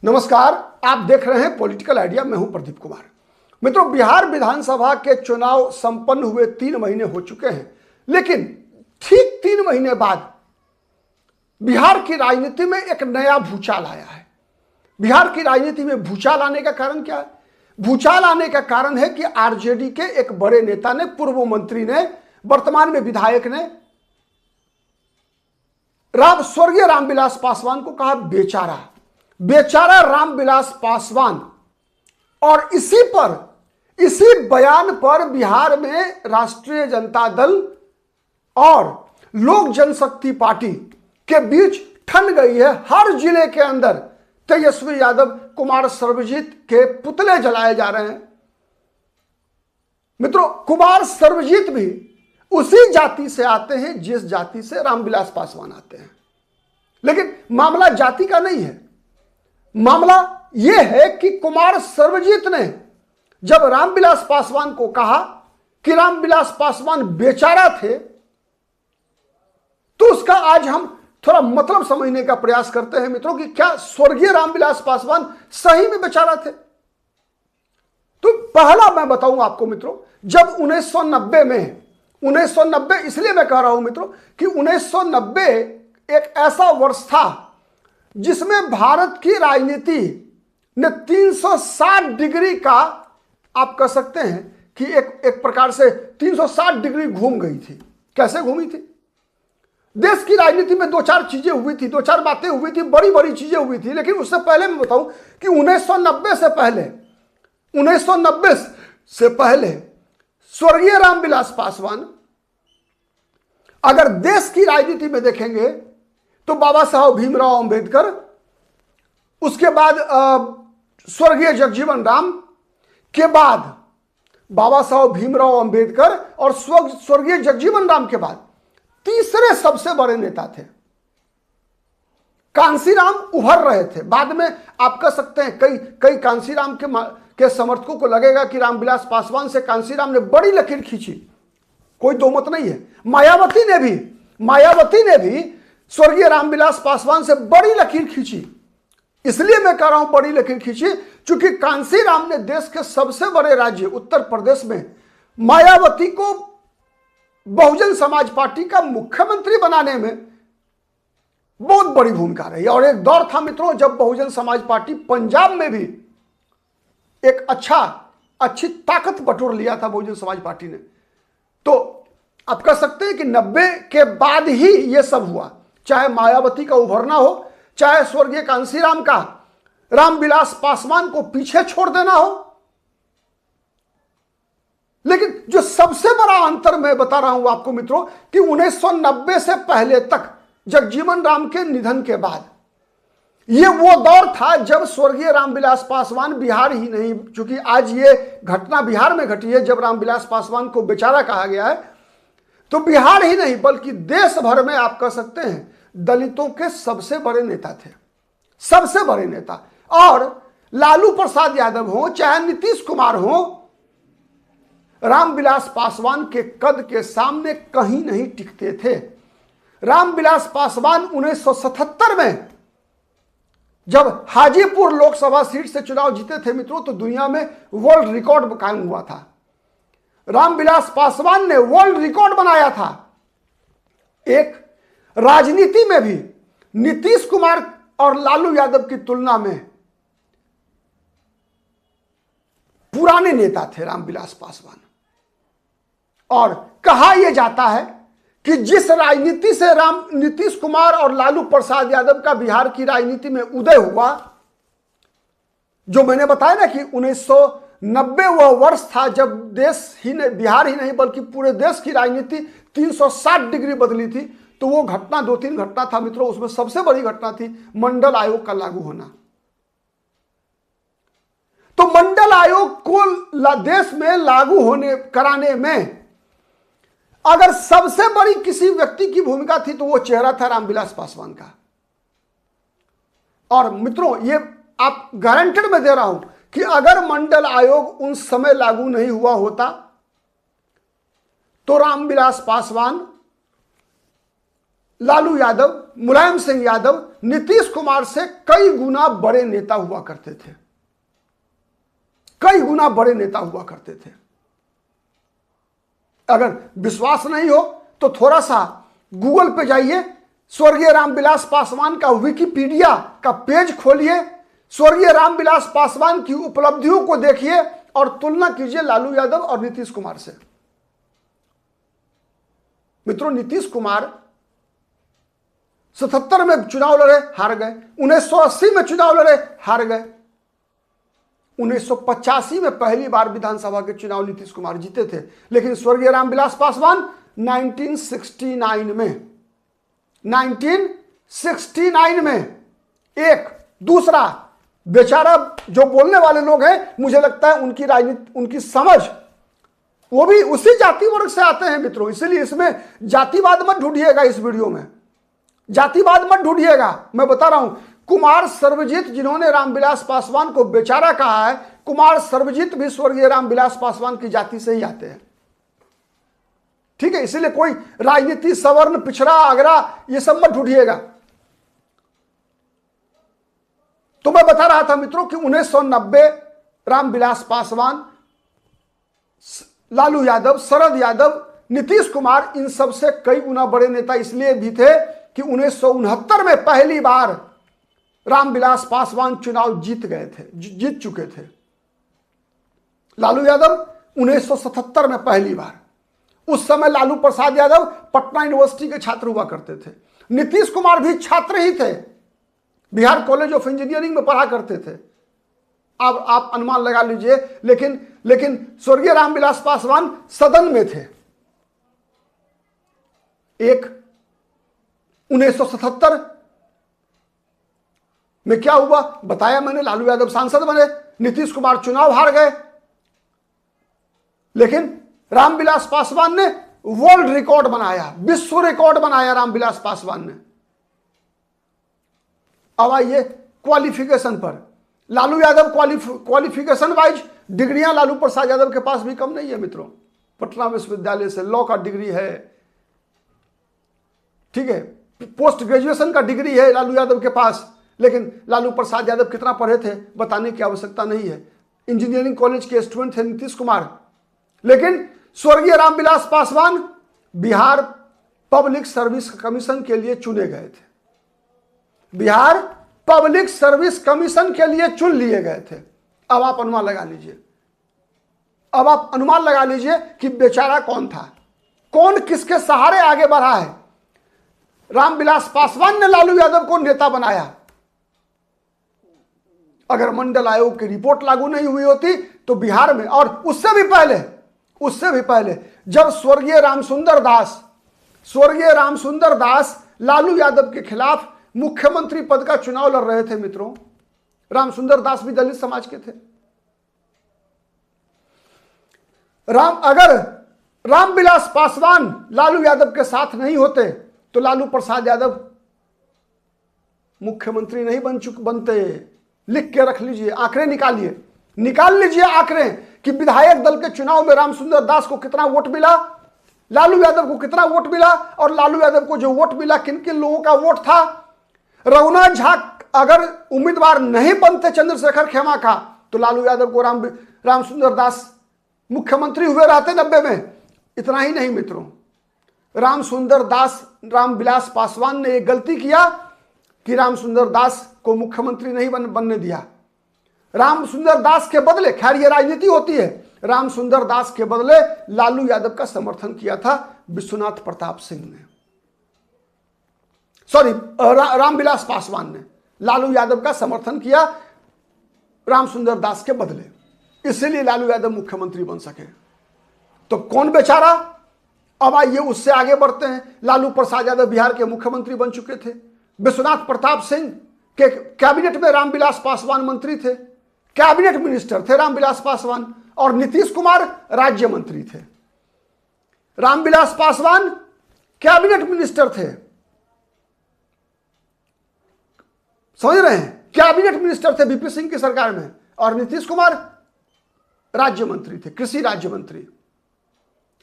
नमस्कार, आप देख रहे हैं पॉलिटिकल आइडिया। मैं हूं प्रदीप कुमार। मित्रों, बिहार विधानसभा के चुनाव संपन्न हुए 3 महीने हो चुके हैं, लेकिन ठीक 3 महीने बाद बिहार की राजनीति में एक नया भूचाल आया है। बिहार की राजनीति में भूचाल आने का कारण क्या है? भूचाल आने का कारण है कि आरजेडी के एक बड़े नेता ने, पूर्व मंत्री ने, वर्तमान में विधायक ने स्वर्गीय रामविलास पासवान को कहा बेचारा, बेचारा रामविलास पासवान। और इसी बयान पर बिहार में राष्ट्रीय जनता दल और लोक जनशक्ति पार्टी के बीच ठन गई है। हर जिले के अंदर तेजस्वी यादव, कुमार सर्वजीत के पुतले जलाए जा रहे हैं। मित्रों, कुमार सर्वजीत भी उसी जाति से आते हैं जिस जाति से रामविलास पासवान आते हैं। लेकिन मामला जाति का नहीं है। मामला यह है कि कुमार सर्वजीत ने जब रामविलास पासवान को कहा कि रामविलास पासवान बेचारा थे, तो उसका आज हम थोड़ा मतलब समझने का प्रयास करते हैं मित्रों कि क्या स्वर्गीय रामविलास पासवान सही में बेचारा थे? तो पहला मैं बताऊं आपको मित्रों, जब 1990 में 1990 इसलिए मैं कह रहा हूं मित्रों कि 1990 एक ऐसा वर्ष था जिसमें भारत की राजनीति ने 360 डिग्री का, आप कह सकते हैं कि एक प्रकार से 360 डिग्री घूम गई थी। कैसे घूमी थी? देश की राजनीति में 2-4 चीजें हुई थी, 2-4 बातें हुई थी, बड़ी बड़ी चीजें हुई थी। लेकिन उससे पहले मैं बताऊं कि 1990 से पहले स्वर्गीय रामविलास पासवान, अगर देश की राजनीति में देखेंगे तो बाबा साहब भीमराव अंबेडकर, उसके बाद स्वर्गीय जगजीवन राम के बाद बाबा साहब भीमराव अंबेडकर और स्वर्गीय जगजीवन राम के बाद तीसरे सबसे बड़े नेता थे कांसीराम। उभर रहे थे। बाद में आप कह सकते हैं कई कांसीराम के समर्थकों को लगेगा कि रामविलास पासवान से कांसीराम ने बड़ी लकीर खींची, कोई दो मत नहीं है। मायावती ने भी स्वर्गीय रामविलास पासवान से बड़ी लकीर खींची। इसलिए मैं कह रहा हूं बड़ी लकीर खींची क्योंकि कांसीराम ने देश के सबसे बड़े राज्य उत्तर प्रदेश में मायावती को बहुजन समाज पार्टी का मुख्यमंत्री बनाने में बहुत बड़ी भूमिका रही। और एक दौर था मित्रों जब बहुजन समाज पार्टी पंजाब में भी एक अच्छी ताकत बटोर लिया था बहुजन समाज पार्टी ने। तो आप कह सकते हैं कि 90 के बाद ही यह सब हुआ, चाहे मायावती का उभरना हो, चाहे स्वर्गीय कांसीराम का रामविलास पासवान को पीछे छोड़ देना हो। लेकिन जो सबसे बड़ा अंतर मैं बता रहा हूं आपको मित्रों कि 1990 से पहले तक, जगजीवन राम के निधन के बाद, यह वो दौर था जब स्वर्गीय रामविलास पासवान बिहार ही नहीं, चूंकि आज ये घटना बिहार में घटी है, जब रामविलास पासवान को बेचारा कहा गया है, तो बिहार ही नहीं बल्कि देश भर में आप कह सकते हैं दलितों के सबसे बड़े नेता थे, सबसे बड़े नेता। और लालू प्रसाद यादव हो चाहे नीतीश कुमार हो, रामविलास पासवान के कद के सामने कहीं नहीं टिकते थे। रामविलास पासवान 1977 में जब हाजीपुर लोकसभा सीट से चुनाव जीते थे मित्रों, तो दुनिया में वर्ल्ड रिकॉर्ड कायम हुआ था। रामविलास पासवान ने वर्ल्ड रिकॉर्ड बनाया था। एक राजनीति में भी नीतीश कुमार और लालू यादव की तुलना में पुराने नेता थे रामविलास पासवान। और कहा यह जाता है कि जिस राजनीति से नीतीश कुमार और लालू प्रसाद यादव का बिहार की राजनीति में उदय हुआ, जो मैंने बताया ना कि 1990 वह वर्ष था जब बिहार ही नहीं बल्कि पूरे देश की राजनीति 360 डिग्री बदली थी। तो वो घटना 2-3 घटना था मित्रों, उसमें सबसे बड़ी घटना थी मंडल आयोग का लागू होना। तो मंडल आयोग को देश में लागू कराने में अगर सबसे बड़ी किसी व्यक्ति की भूमिका थी तो वो चेहरा था रामविलास पासवान का। और मित्रों, ये आप गारंटेड में दे रहा हूं कि अगर मंडल आयोग उन समय लागू नहीं हुआ होता तो रामविलास पासवान लालू यादव, मुलायम सिंह यादव नीतीश कुमार से कई गुना बड़े नेता हुआ करते थे, कई गुना बड़े नेता हुआ करते थे। अगर विश्वास नहीं हो तो थोड़ा सा गूगल पे जाइए, स्वर्गीय रामविलास पासवान का विकिपीडिया का पेज खोलिए, स्वर्गीय रामविलास पासवान की उपलब्धियों को देखिए और तुलना कीजिए लालू यादव और नीतीश कुमार से। मित्रों, नीतीश कुमार 77 में चुनाव लड़े, हार गए। 1980 में चुनाव लड़े, हार गए। 1985 में पहली बार विधानसभा के चुनाव नीतीश कुमार जीते थे। लेकिन स्वर्गीय रामविलास पासवान 1969 में एक दूसरा बेचारा, जो बोलने वाले लोग हैं, मुझे लगता है उनकी राजनीति, उनकी समझ, वो भी उसी जाति वर्ग से आते हैं मित्रों। इसलिए इसमें जातिवाद मत ढूंढिएगा, इस वीडियो में जातिवाद मत ढूंढिएगा। मैं बता रहा हूं, कुमार सर्वजित जिन्होंने रामविलास पासवान को बेचारा कहा है, कुमार सर्वजित भी स्वर्गीय रामविलास पासवान की जाति से ही आते हैं। ठीक है, इसलिए कोई राजनीति, सवर्ण, पिछड़ा, आगरा, ये सब मत ढूंढिएगा। तो मैं बता रहा था मित्रों कि 1990 रामविलास पासवान, लालू यादव, शरद यादव, नीतीश कुमार इन सबसे कई गुना बड़े नेता इसलिए भी थे कि 1969 में पहली बार रामविलास पासवान चुनाव जीत चुके थे। लालू यादव 1977 में पहली बार। उस समय लालू प्रसाद यादव पटना यूनिवर्सिटी के छात्र हुआ करते थे। नीतीश कुमार भी छात्र ही थे, बिहार कॉलेज ऑफ इंजीनियरिंग में पढ़ा करते थे। अब आप अनुमान लगा लीजिए। लेकिन स्वर्गीय रामविलास पासवान सदन में थे। एक 1977 में क्या हुआ बताया मैंने, लालू यादव सांसद बने, नीतीश कुमार चुनाव हार गए। लेकिन रामविलास पासवान ने वर्ल्ड रिकॉर्ड बनाया, विश्व रिकॉर्ड बनाया रामविलास पासवान ने। अब आइए क्वालिफिकेशन पर। लालू यादव क्वालिफिकेशन वाइज डिग्रियां लालू प्रसाद यादव के पास भी कम नहीं है मित्रों। पटना विश्वविद्यालय से लॉ का डिग्री है, ठीक है, पोस्ट ग्रेजुएशन का डिग्री है लालू यादव के पास। लेकिन लालू प्रसाद यादव कितना पढ़े थे बताने की आवश्यकता नहीं है। इंजीनियरिंग कॉलेज के स्टूडेंट थे नीतीश कुमार। लेकिन स्वर्गीय Ramvilas Paswan Bihar public service commission के लिए चुने गए थे। बिहार पब्लिक सर्विस कमीशन के लिए चुन लिए गए थे। अब आप अनुमान लगा लीजिए, कि बेचारा कौन था, कौन किसके सहारे आगे बढ़ा है। रामविलास पासवान ने लालू यादव को नेता बनाया। अगर मंडल आयोग की रिपोर्ट लागू नहीं हुई होती तो बिहार में, और उससे भी पहले जब स्वर्गीय रामसुंदर दास लालू यादव के खिलाफ मुख्यमंत्री पद का चुनाव लड़ रहे थे मित्रों। रामसुंदर दास भी दलित समाज के थे। अगर रामविलास पासवान लालू यादव के साथ नहीं होते तो लालू प्रसाद यादव मुख्यमंत्री नहीं बनते। लिख के रख लीजिए, आंकड़े निकाल लीजिए आंकड़े कि विधायक दल के चुनाव में रामसुंदर दास को कितना वोट मिला, लालू यादव को कितना वोट मिला, और लालू यादव को जो वोट मिला किन किन लोगों का वोट था। रघुनाथ झा अगर उम्मीदवार नहीं बनते चंद्रशेखर खेमा का तो लालू यादव को रामसुंदर दास मुख्यमंत्री हुए रहते 90 में। इतना ही नहीं मित्रों, रामविलास पासवान ने एक गलती किया कि रामसुंदर दास को मुख्यमंत्री नहीं बनने दिया। रामसुंदर दास के बदले, खैर ये राजनीति होती है, रामसुंदर दास के बदले लालू यादव का समर्थन किया था विश्वनाथ प्रताप सिंह ने, रामविलास पासवान ने लालू यादव का समर्थन किया रामसुंदर दास के बदले, इसलिए लालू यादव मुख्यमंत्री बन सके। तो कौन बेचारा। अब आइए उससे आगे बढ़ते हैं। लालू प्रसाद यादव बिहार के मुख्यमंत्री बन चुके थे। विश्वनाथ प्रताप सिंह के कैबिनेट में रामविलास पासवान मंत्री थे, कैबिनेट मिनिस्टर थे रामविलास पासवान, और नीतीश कुमार राज्य मंत्री थे। रामविलास पासवान कैबिनेट मिनिस्टर थे, समझ रहे हैं, कैबिनेट मिनिस्टर थे वीपी सिंह की सरकार में, और नीतीश कुमार राज्य मंत्री थे, कृषि राज्य मंत्री।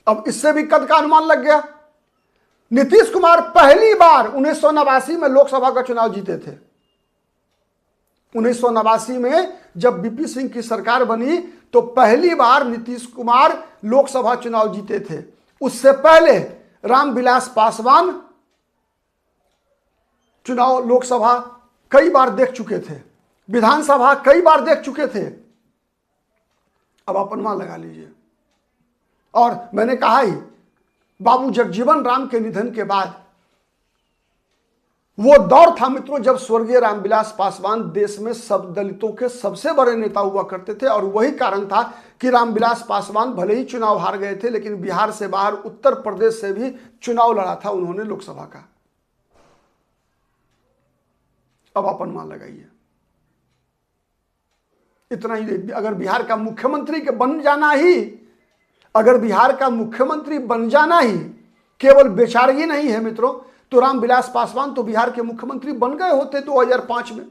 अब इससे भी कद का अनुमान लग गया। नीतीश कुमार पहली बार 1989 में लोकसभा का चुनाव जीते थे। 1989 में जब बीपी सिंह की सरकार बनी तो पहली बार नीतीश कुमार लोकसभा चुनाव जीते थे। उससे पहले रामविलास पासवान चुनाव लोकसभा कई बार देख चुके थे, विधानसभा कई बार देख चुके थे। अब आप अनुमान लगा लीजिए। और मैंने कहा ही, बाबू जगजीवन राम के निधन के बाद वो दौर था मित्रों जब स्वर्गीय रामविलास पासवान देश में सब दलितों के सबसे बड़े नेता हुआ करते थे। और वही कारण था कि रामविलास पासवान भले ही चुनाव हार गए थे, लेकिन बिहार से बाहर उत्तर प्रदेश से भी चुनाव लड़ा था उन्होंने लोकसभा का। अब आप अनुमान लगाइए। इतना ही, अगर बिहार का मुख्यमंत्री के बन जाना ही, अगर बिहार का मुख्यमंत्री बन जाना ही केवल बेचारगी नहीं है मित्रों, तो रामविलास पासवान तो बिहार के मुख्यमंत्री बन गए होते 2005 में।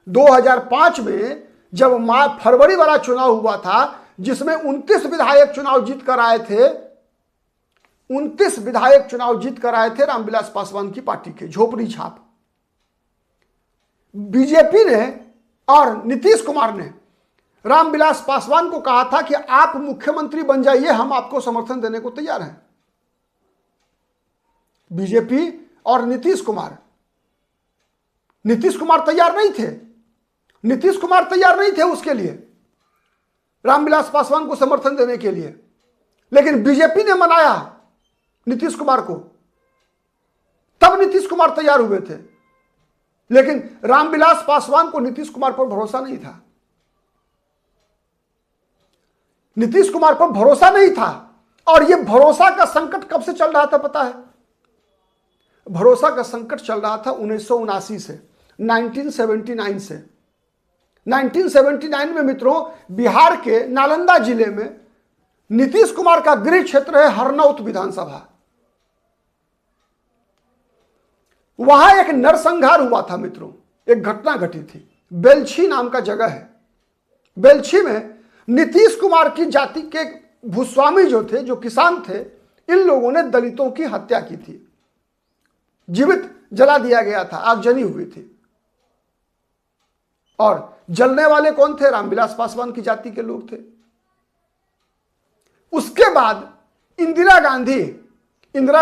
2005 में जब फरवरी वाला चुनाव हुआ था जिसमें 29 विधायक चुनाव जीत कर आए थे, 29 विधायक चुनाव जीत कर आए थे रामविलास पासवान की पार्टी के, झोपड़ी छाप। बीजेपी ने और नीतीश कुमार ने रामविलास पासवान को कहा था कि आप मुख्यमंत्री बन जाइए, हम आपको समर्थन देने को तैयार हैं। बीजेपी और नीतीश कुमार तैयार नहीं थे। नीतीश कुमार तैयार नहीं थे उसके लिए, रामविलास पासवान को समर्थन देने के लिए, लेकिन बीजेपी ने मनाया नीतीश कुमार को, तब नीतीश कुमार तैयार हुए थे। लेकिन रामविलास पासवान को नीतीश कुमार पर भरोसा नहीं था। नीतीश कुमार पर भरोसा नहीं था। और यह भरोसा का संकट कब से चल रहा था पता है? भरोसा का संकट चल रहा था 1979 से, 1979 से। 1979 में मित्रों बिहार के नालंदा जिले में नीतीश कुमार का गृह क्षेत्र है हरनौत विधानसभा। वहां एक नरसंहार हुआ था मित्रों, एक घटना घटी थी। बेलछी नाम का जगह है। बेलछी में नीतीश कुमार की जाति के भूस्वामी जो थे, जो किसान थे, इन लोगों ने दलितों की हत्या की थी। जीवित जला दिया गया था, आगजनी हुई थी। और जलने वाले कौन थे? रामविलास पासवान की जाति के लोग थे। उसके बाद इंदिरा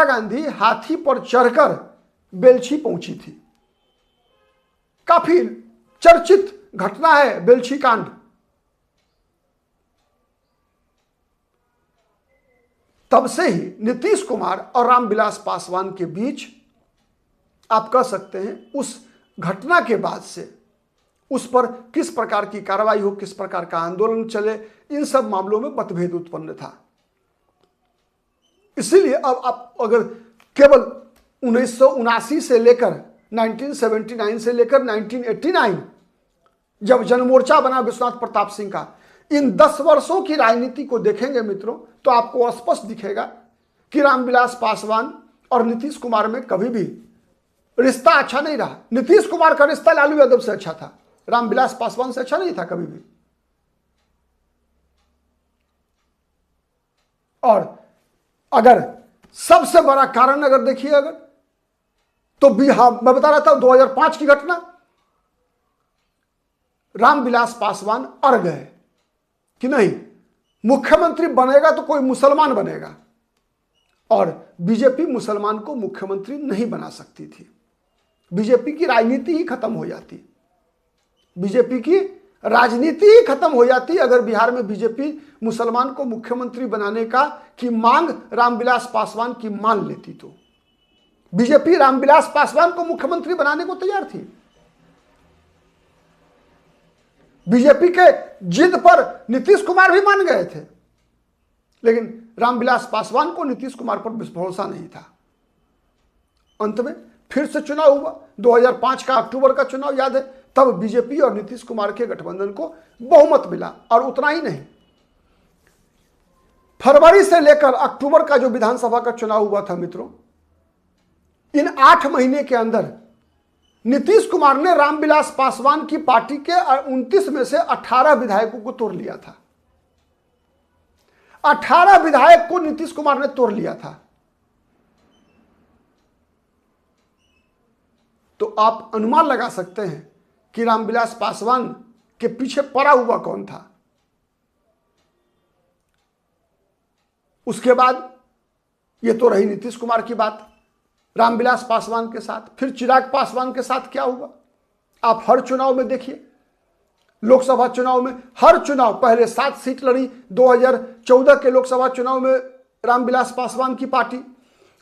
गांधी हाथी पर चढ़कर बेलछी पहुंची थी। काफी चर्चित घटना है बेलछी कांड। तब से ही नीतीश कुमार और रामविलास पासवान के बीच, आप कह सकते हैं उस घटना के बाद से, उस पर किस प्रकार की कार्रवाई हो, किस प्रकार का आंदोलन चले, इन सब मामलों में मतभेद उत्पन्न था। इसीलिए अब आप अगर केवल 1979 से लेकर 1979 से लेकर 1989 जब जनमोर्चा बना विश्वनाथ प्रताप सिंह का, इन 10 वर्षों की राजनीति को देखेंगे मित्रों, तो आपको स्पष्ट दिखेगा कि रामविलास पासवान और नीतीश कुमार में कभी भी रिश्ता अच्छा नहीं रहा। नीतीश कुमार का रिश्ता लालू यादव से अच्छा था, रामविलास पासवान से अच्छा नहीं था कभी भी। और अगर सबसे बड़ा कारण अगर देखिए, अगर तो बिहार, मैं बता रहा था 2005 की घटना, रामविलास पासवान अड़ गए कि नहीं, मुख्यमंत्री बनेगा तो कोई मुसलमान बनेगा, और बीजेपी मुसलमान को मुख्यमंत्री नहीं बना सकती थी। बीजेपी की राजनीति ही खत्म हो जाती, बीजेपी की राजनीति ही खत्म हो जाती अगर बिहार में बीजेपी मुसलमान को मुख्यमंत्री बनाने का की मांग रामविलास पासवान की मान लेती। तो बीजेपी रामविलास पासवान को मुख्यमंत्री बनाने को तैयार थी। बीजेपी के जिद पर नीतीश कुमार भी मान गए थे, लेकिन रामविलास पासवान को नीतीश कुमार पर भरोसा नहीं था। अंत में फिर से चुनाव हुआ, 2005 का अक्टूबर का चुनाव याद है, तब बीजेपी और नीतीश कुमार के गठबंधन को बहुमत मिला। और उतना ही नहीं, फरवरी से लेकर अक्टूबर का जो विधानसभा का चुनाव हुआ था मित्रों, इन 8 महीने के अंदर नीतीश कुमार ने रामविलास पासवान की पार्टी के 29 में से 18 विधायकों को तोड़ लिया था। 18 विधायक को नीतीश कुमार ने तोड़ लिया था। आप अनुमान लगा सकते हैं कि रामविलास पासवान के पीछे पड़ा हुआ कौन था। उसके बाद ये तो रही नीतीश कुमार की बात रामविलास पासवान के साथ। फिर चिराग पासवान के साथ क्या हुआ आप हर चुनाव में देखिए। लोकसभा चुनाव में हर चुनाव, पहले 7 सीट लड़ी 2014 के लोकसभा चुनाव में रामविलास पासवान की पार्टी।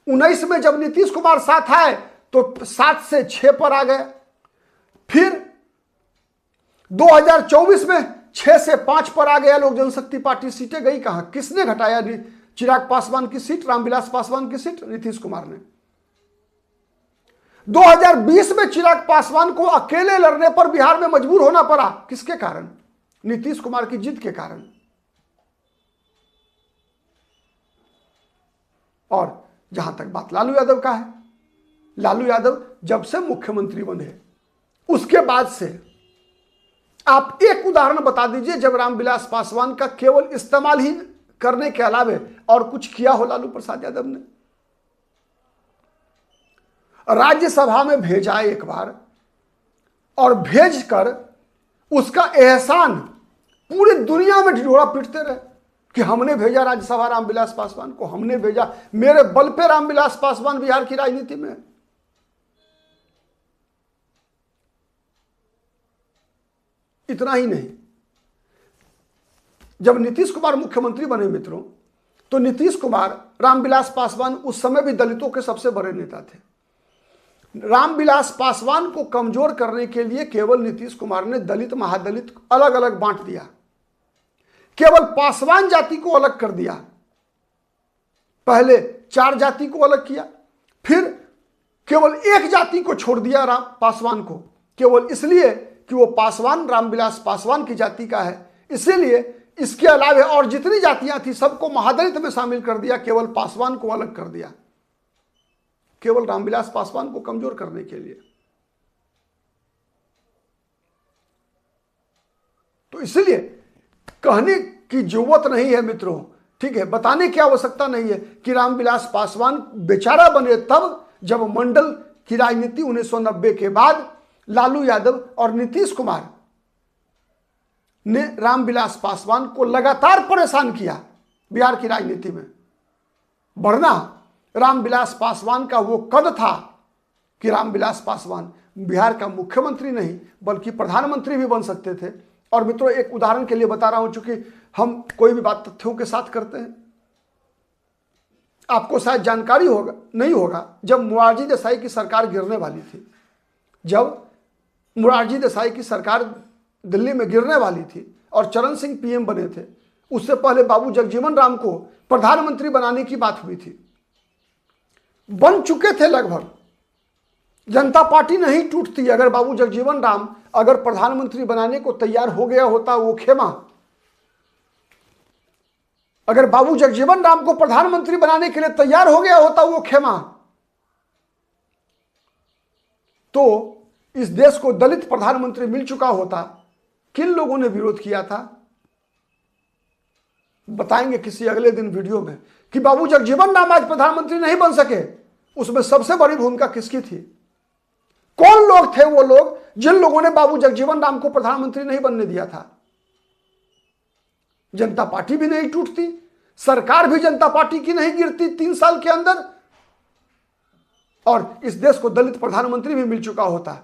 19 में जब नीतीश कुमार साथ आए तो 7 से 6 पर आ गए। फिर 2024 में 6 से 5 पर आ गया लोक जनशक्ति पार्टी। सीटें गई कहां? किसने घटाया चिराग पासवान की सीट, रामविलास पासवान की सीट? नीतीश कुमार ने। 2020 में चिराग पासवान को अकेले लड़ने पर बिहार में मजबूर होना पड़ा। किसके कारण? नीतीश कुमार की जिद के कारण। और जहां तक बात लालू यादव का है, लालू यादव जब से मुख्यमंत्री बने उसके बाद से आप एक उदाहरण बता दीजिए जब रामविलास पासवान का केवल इस्तेमाल ही करने के अलावे और कुछ किया हो लालू प्रसाद यादव ने। राज्यसभा में भेजा एक बार और भेजकर उसका एहसान पूरी दुनिया में ढिढोरा पीटते रहे कि हमने भेजा राज्यसभा रामविलास पासवान को, हमने भेजा, मेरे बल पे रामविलास पासवान बिहार की राजनीति में। इतना ही नहीं, जब नीतीश कुमार मुख्यमंत्री बने मित्रों, तो नीतीश कुमार, रामविलास पासवान उस समय भी दलितों के सबसे बड़े नेता थे। रामविलास पासवान को कमजोर करने के लिए केवल नीतीश कुमार ने दलित महादलित अलग अलग बांट दिया, केवल पासवान जाति को अलग कर दिया। पहले 4 जाति को अलग किया, फिर केवल एक जाति को छोड़ दिया पासवान को, केवल इसलिए कि वो पासवान रामविलास पासवान की जाति का है, इसीलिए इसके अलावा और जितनी जातियां थी सबको महादलित में शामिल कर दिया, केवल पासवान को अलग कर दिया, केवल रामविलास पासवान को कमजोर करने के लिए। तो इसलिए कहने की जरूरत नहीं है मित्रों, ठीक है, बताने की आवश्यकता नहीं है कि रामविलास पासवान बेचारा बने तब जब मंडल की राजनीति 1990 के बाद लालू यादव और नीतीश कुमार ने रामविलास पासवान को लगातार परेशान किया बिहार की राजनीति में। वरना रामविलास पासवान का वो कद था कि रामविलास पासवान बिहार का मुख्यमंत्री नहीं बल्कि प्रधानमंत्री भी बन सकते थे। और मित्रों एक उदाहरण के लिए बता रहा हूं, चूंकि हम कोई भी बात तथ्यों के साथ करते हैं। आपको शायद जानकारी होगा नहीं होगा, जब मोरारजी देसाई की सरकार गिरने वाली थी, जब मोरारजी देसाई की सरकार दिल्ली में गिरने वाली थी और चरण सिंह पीएम बने थे, उससे पहले बाबू जगजीवन राम को प्रधानमंत्री बनाने की बात हुई थी। बन चुके थे लगभग, जनता पार्टी नहीं टूटती अगर बाबू जगजीवन राम अगर प्रधानमंत्री बनाने को तैयार हो गया होता वो खेमा। अगर बाबू जगजीवन राम को प्रधानमंत्री बनाने के लिए तैयार हो गया होता वो खेमा, तो इस देश को दलित प्रधानमंत्री मिल चुका होता। किन लोगों ने विरोध किया था बताएंगे किसी अगले दिन वीडियो में कि बाबू जगजीवन राम आज प्रधानमंत्री नहीं बन सके, उसमें सबसे बड़ी भूमिका किसकी थी? कौन लोग थे वो लोग जिन लोगों ने बाबू जगजीवन राम को प्रधानमंत्री नहीं बनने दिया था? जनता पार्टी भी नहीं टूटती, सरकार भी जनता पार्टी की नहीं गिरती 3 साल के अंदर, और इस देश को दलित प्रधानमंत्री भी मिल चुका होता।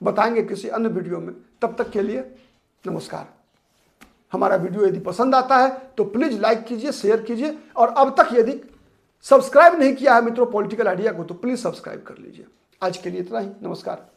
बताएंगे किसी अन्य वीडियो में। तब तक के लिए नमस्कार। हमारा वीडियो यदि पसंद आता है तो प्लीज लाइक कीजिए, शेयर कीजिए, और अब तक यदि सब्सक्राइब नहीं किया है मित्रों पॉलिटिकल आइडिया को तो प्लीज सब्सक्राइब कर लीजिए। आज के लिए इतना ही, नमस्कार।